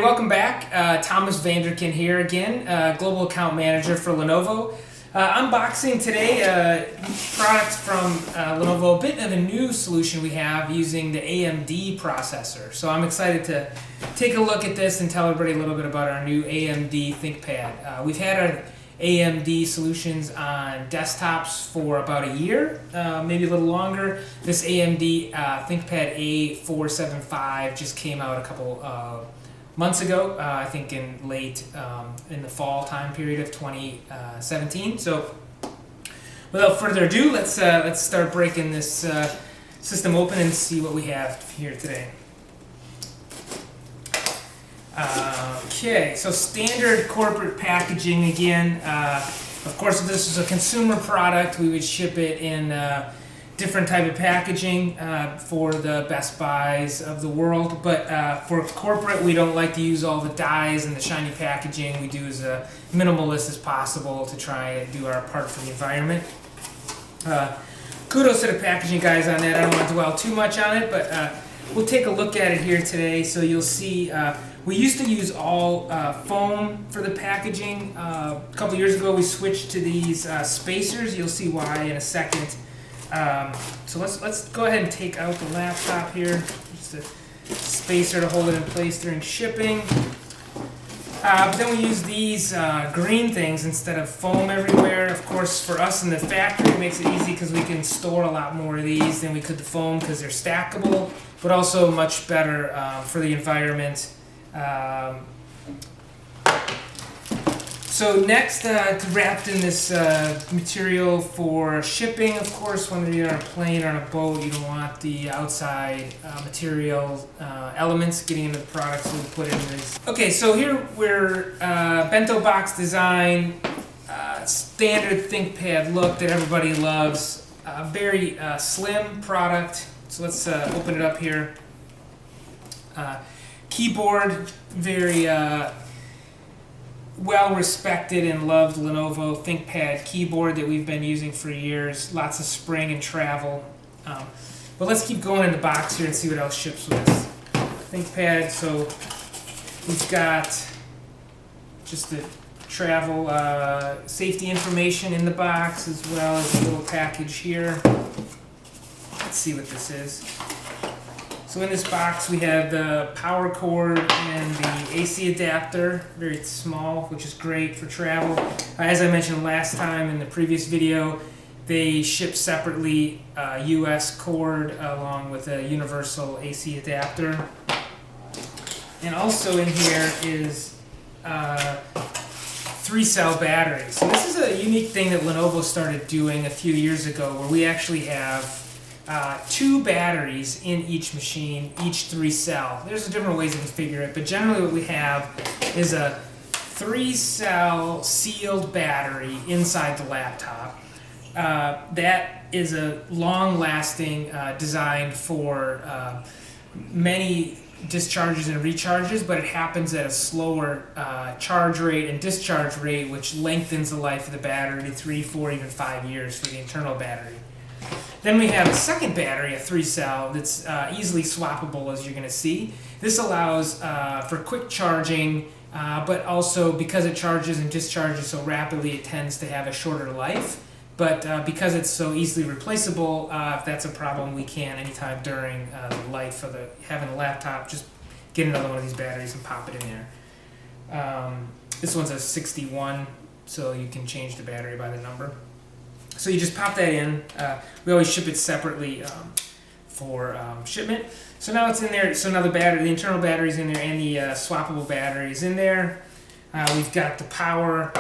welcome back. Thomas Vanderkin here again, Global Account Manager for Lenovo. Unboxing today a product from Lenovo, a bit of a new solution we have using the AMD processor. So I'm excited to take a look at this and tell everybody a little bit about our new AMD ThinkPad. We've had our AMD solutions on desktops for about a year, maybe a little longer. This AMD ThinkPad A475 just came out a couple months ago, I think in late in the fall time period of 2017. So without further ado, let's start breaking this system open and see what we have here today. Okay, so standard corporate packaging again. Of course, if this is a consumer product, we would ship it in different type of packaging for the Best Buys of the world. But for corporate, we don't like to use all the dyes and the shiny packaging. We do as minimalist as possible to try and do our part for the environment. Kudos to the packaging guys on that. I don't want to dwell too much on it, but we'll take a look at it here today. So you'll see we used to use all foam for the packaging. A couple years ago we switched to these spacers. You'll see why in a second. So let's go ahead and take out the laptop here. Just a spacer to hold it in place during shipping. But then we use these green things instead of foam everywhere. Of course, for us in the factory, it makes it easy because we can store a lot more of these than we could the foam because they're stackable, but also much better for the environment. So next, wrapped in this material for shipping, of course, when you're on a plane or on a boat, you don't want the outside material elements getting into the product, so we put in this. Okay, so here we're bento box design, standard ThinkPad look that everybody loves. Very slim product. So let's open it up here. Keyboard, very well-respected and loved Lenovo ThinkPad keyboard that we've been using for years. Lots of spring and travel. But let's keep going in the box here and see what else ships with this ThinkPad. So we've got just the travel safety information in the box, as well as a little package here. Let's see what this is. So in this box we have the power cord and the AC adapter, very small, which is great for travel. As I mentioned last time in the previous video, they ship separately US cord along with a universal AC adapter. And also in here is 3-cell battery. So this is a unique thing that Lenovo started doing a few years ago, where we actually have 2 batteries in each machine, each 3-cell. There's different ways to configure it, but generally what we have is a 3-cell sealed battery inside the laptop. That is a long-lasting, designed for many discharges and recharges, but it happens at a slower charge rate and discharge rate, which lengthens the life of the battery to 3, 4, even 5 years for the internal battery. Then we have a second battery, a 3-cell, that's easily swappable, as you're going to see. This allows for quick charging, but also because it charges and discharges so rapidly, it tends to have a shorter life. But because it's so easily replaceable, if that's a problem, we can, anytime during the life of having the laptop, just get another one of these batteries and pop it in there. This one's a 61, so you can change the battery by the number. So you just pop that in. We always ship it separately for shipment. So now it's in there. So now the internal battery's in there, and the swappable battery is in there. We've got the power.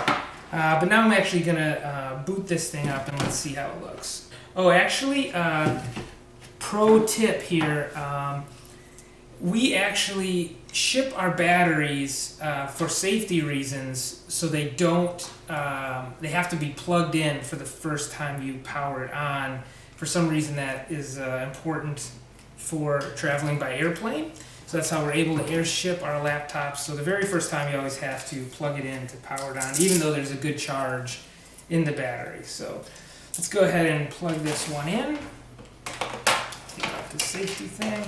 But now I'm actually going to boot this thing up, and let's see how it looks. Oh, actually, pro tip here. We actually ship our batteries for safety reasons, so they don't. They have to be plugged in for the first time you power it on. For some reason, that is important for traveling by airplane. So that's how we're able to airship our laptops. So the very first time, you always have to plug it in to power it on, even though there's a good charge in the battery. So let's go ahead and plug this one in. Take out the safety thing.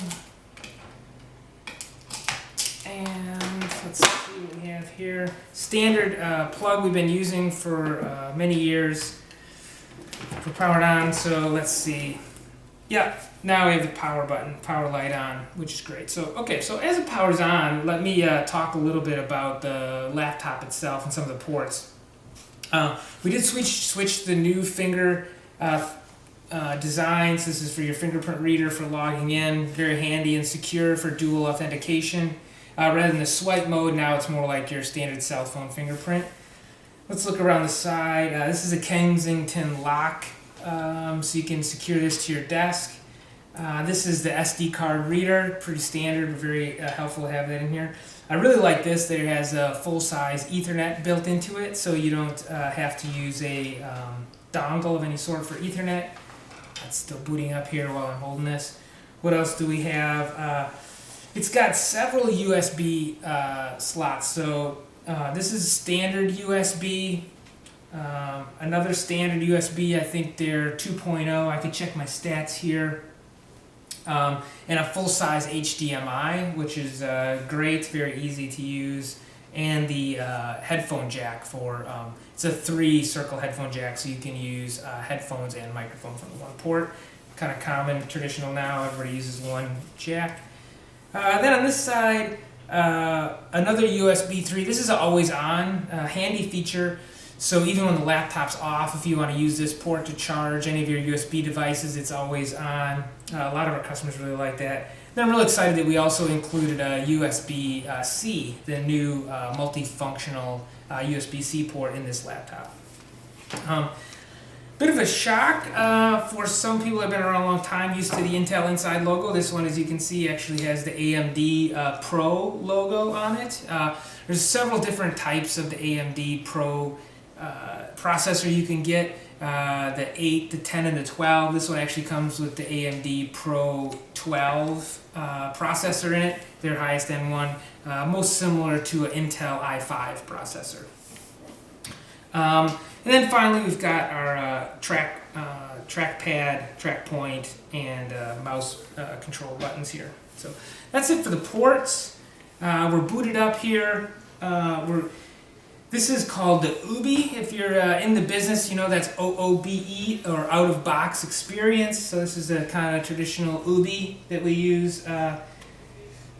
And let's see what we have here. Standard plug we've been using for many years for powered on. So let's see. Yeah, now we have the power button, power light on, which is great. So, okay, so as it powers on, let me talk a little bit about the laptop itself and some of the ports. We did switch the new finger designs. This is for your fingerprint reader for logging in. Very handy and secure for dual authentication. Rather than the swipe mode, now it's more like your standard cell phone fingerprint. Let's look around the side. This is a Kensington lock, so you can secure this to your desk. This is the SD card reader, pretty standard, but very helpful to have that in here. I really like this, that it has a full-size Ethernet built into it, so you don't have to use a dongle of any sort for Ethernet. That's still booting up here while I'm holding this. What else do we have? It's got several USB slots, so this is standard USB. Another standard USB, I think they're 2.0. I could check my stats here. And a full-size HDMI, which is great, very easy to use. And the headphone jack for, it's a 3-circle headphone jack, so you can use headphones and microphone from the one port. Kind of common, traditional now, everybody uses one jack. Then on this side, another USB 3. This is an always on, handy feature. So even when the laptop's off, if you want to use this port to charge any of your USB devices, it's always on. A lot of our customers really like that. Then I'm really excited that we also included a USB-C, the new multifunctional USB-C port in this laptop. Bit of a shock for some people that have been around a long time, used to the Intel Inside logo. This one, as you can see, actually has the AMD Pro logo on it. There's several different types of the AMD Pro processor you can get. The 8, the 10, and the 12. This one actually comes with the AMD Pro 12 processor in it, their highest end one, most similar to an Intel i5 processor. And then finally, we've got our trackpad, track point, and mouse control buttons here. So that's it for the ports. We're booted up here. This is called the UBI. If you're in the business, you know that's OOBE, or out of box experience. So this is a kind of traditional UBI that we use,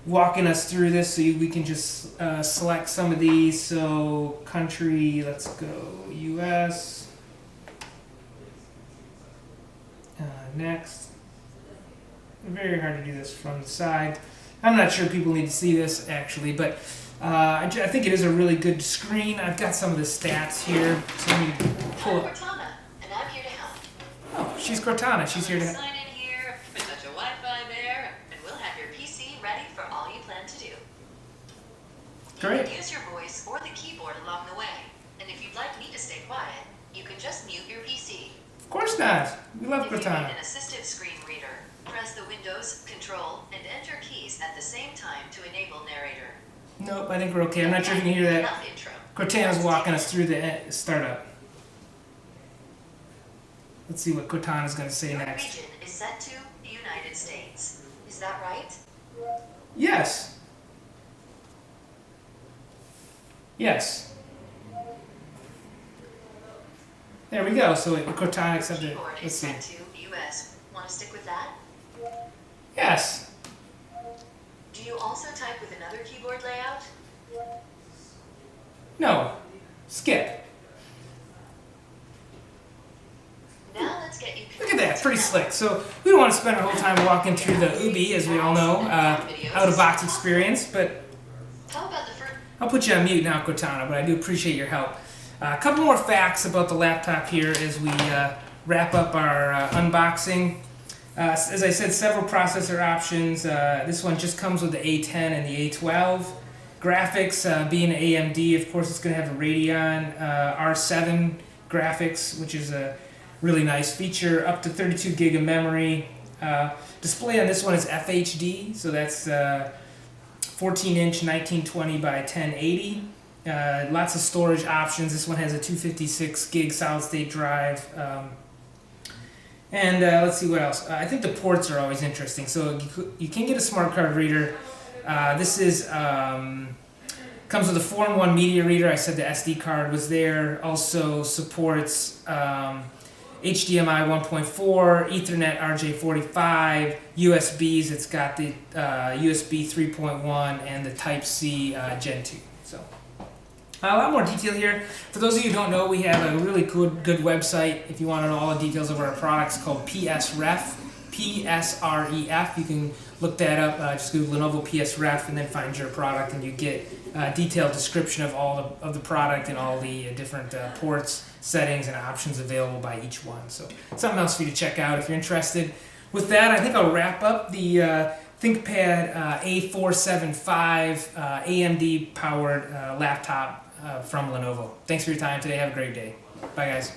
walking us through this, so we can just select some of these. So country, let's go US. Next. Very hard to do this from the side. I'm not sure people need to see this actually, but I think it is a really good screen. I've got some of the stats here. So let me pull up. Cortana, and I'm here to help. Oh, she's Cortana. She's here to help. Sign in here, touch a Wi-Fi there, and we'll have your PC ready for all you plan to do. Great. You can use your voice or the keyboard along the way, and if you'd like me to stay quiet, you can just mute your PC. Of course not. We love If you Cortana. need an assistive screen reader, press the Windows, Control, and Enter keys at the same time to enable narrator. Nope, I think we're okay. I'm not sure if you can hear that. Enough intro. Cortana's walking us through the startup. Let's see what Cortana's going to say Your next. region is set to the United States. Is that right? Yes. Yes. There we go. So Cortana accepted it. Keyboard Let's is see. set to US. Want to stick with that? Yes. Do you also type with another keyboard layout? No. Skip. Now let's get you Look at that, pretty slick. So we don't want to spend our whole time walking through the UBI, as we all know, out-of-box experience, but How about the first? I'll put you on mute now, Cortana, but I do appreciate your help. A couple more facts about the laptop here as we wrap up our unboxing. As I said, several processor options. This one just comes with the A10 and the A12. Graphics, being AMD, of course, it's going to have a Radeon R7 graphics, which is a really nice feature. Up to 32 gig of memory. Display on this one is FHD, so that's 14-inch 1920 by 1080. Lots of storage options. This one has a 256 gig solid-state drive. And let's see what else. I think the ports are always interesting. So you can get a smart card reader. This is Comes with a 4-in-1 media reader. I said the SD card was there. Also supports HDMI 1.4, Ethernet RJ45, USBs. It's got the USB 3.1 and the Type-C Gen 2. So a lot more detail here. For those of you who don't know, we have a really good website if you want to know all the details of our products called PSREF. PSREF. You can look that up. Just Google Lenovo PSREF and then find your product, and you get a detailed description of all of the product and all the different ports, settings, and options available by each one. So something else for you to check out if you're interested. With that, I think I'll wrap up the ThinkPad A475 AMD powered laptop from Lenovo. Thanks for your time today. Have a great day. Bye, guys.